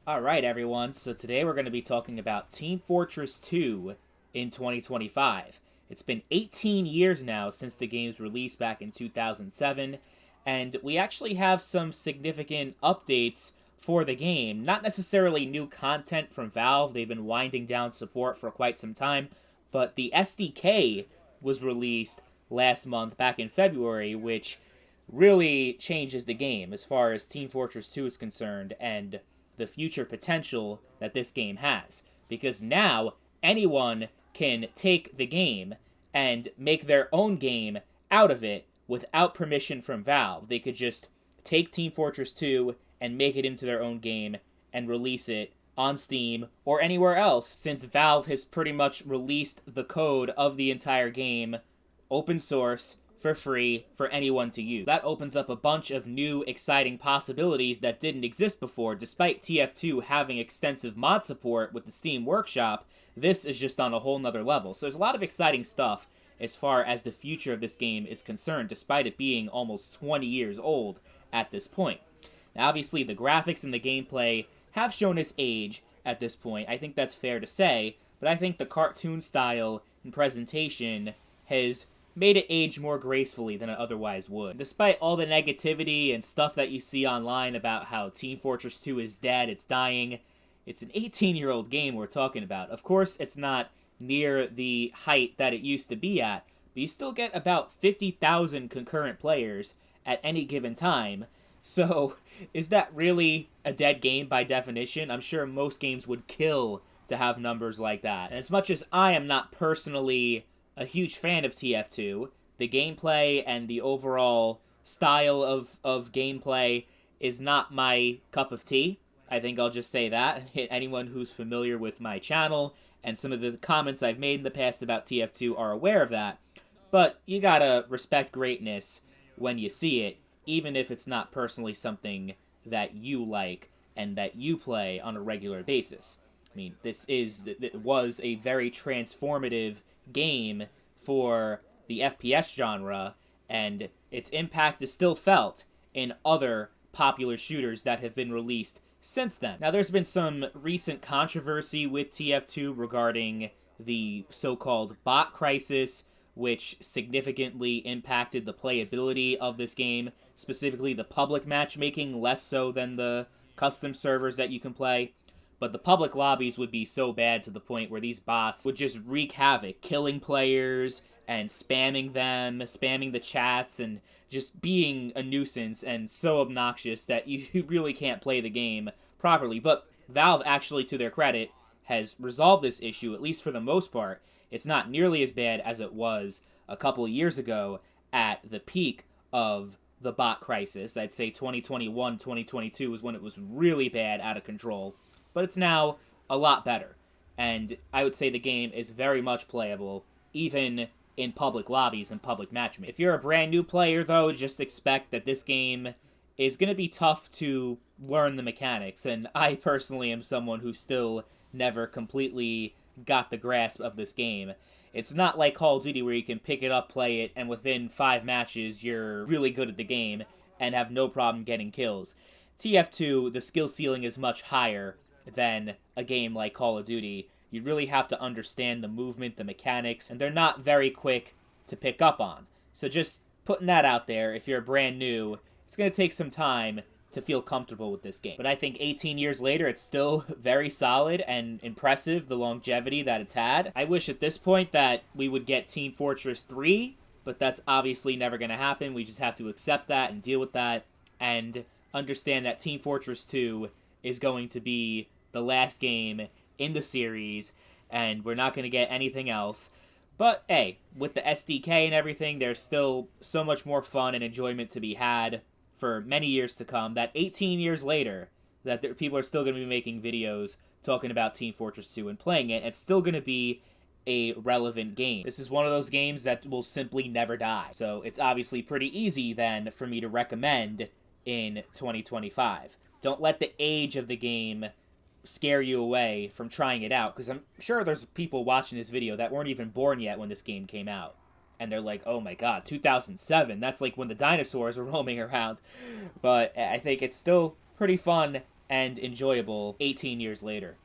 Alright, everyone, so today we're going to be talking about Team Fortress 2 in 2025. It's been 18 years now since the game's release back in 2007, and we actually have some significant updates for the game. Not necessarily new content from Valve, they've been winding down support for quite some time, but the SDK was released last month, back in February, which really changes the game as far as Team Fortress 2 is concerned, and the future potential that this game has. Because now anyone can take the game and make their own game out of it without permission from Valve. They could just take Team Fortress 2 and make it into their own game and release it on Steam or anywhere else, since Valve has pretty much released the code of the entire game open source for free for anyone to use. That opens up a bunch of new, exciting possibilities that didn't exist before. Despite TF2 having extensive mod support with the Steam Workshop, this is just on a whole nother level. So there's a lot of exciting stuff as far as the future of this game is concerned, despite it being almost 20 years old at this point. Now, obviously, the graphics and the gameplay have shown its age at this point. I think that's fair to say, but I think the cartoon style and presentation has made it age more gracefully than it otherwise would. Despite all the negativity and stuff that you see online about how Team Fortress 2 is dead, it's dying, it's an 18-year-old game we're talking about. Of course, it's not near the height that it used to be at, but you still get about 50,000 concurrent players at any given time. So, is that really a dead game by definition? I'm sure most games would kill to have numbers like that. And as much as I am not personally a huge fan of TF2, the gameplay and the overall style of gameplay is not my cup of tea. I think I'll just say that. Anyone who's familiar with my channel and some of the comments I've made in the past about TF2 are aware of that. But you gotta respect greatness when you see it, even if it's not personally something that you like and that you play on a regular basis. I mean, it was a very transformative game for the FPS genre, and its impact is still felt in other popular shooters that have been released since then. Now, there's been some recent controversy with TF2 regarding the so-called bot crisis, which significantly impacted the playability of this game, specifically the public matchmaking, less so than the custom servers that you can play. But the public lobbies would be so bad to the point where these bots would just wreak havoc, killing players and spamming them, spamming the chats, and just being a nuisance and so obnoxious that you really can't play the game properly. But Valve, actually, to their credit, has resolved this issue, at least for the most part. It's not nearly as bad as it was a couple of years ago at the peak of the bot crisis. I'd say 2021, 2022 was when it was really bad, out of control. But it's now a lot better. And I would say the game is very much playable, even in public lobbies and public matchmaking. If you're a brand new player, though, just expect that this game is going to be tough to learn the mechanics. And I personally am someone who still never completely got the grasp of this game. It's not like Call of Duty where you can pick it up, play it, and within 5 matches you're really good at the game and have no problem getting kills. TF2, the skill ceiling is much higher than a game like Call of Duty. You really have to understand the movement, the mechanics, and they're not very quick to pick up on. So just putting that out there, if you're brand new, it's going to take some time to feel comfortable with this game. But I think 18 years later, it's still very solid and impressive, the longevity that it's had. I wish at this point that we would get Team Fortress 3, but that's obviously never going to happen. We just have to accept that and deal with that and understand that Team Fortress 2 is going to be the last game in the series, and we're not going to get anything else. But hey, with the SDK and everything, there's still so much more fun and enjoyment to be had for many years to come, that 18 years later, that people are still going to be making videos talking about Team Fortress 2 and playing it. It's still going to be a relevant game. This is one of those games that will simply never die. So it's obviously pretty easy then for me to recommend in 2025. Don't let the age of the game scare you away from trying it out, because I'm sure there's people watching this video that weren't even born yet when this game came out. And they're like, oh my god, 2007, that's like when the dinosaurs were roaming around. But I think it's still pretty fun and enjoyable 18 years later.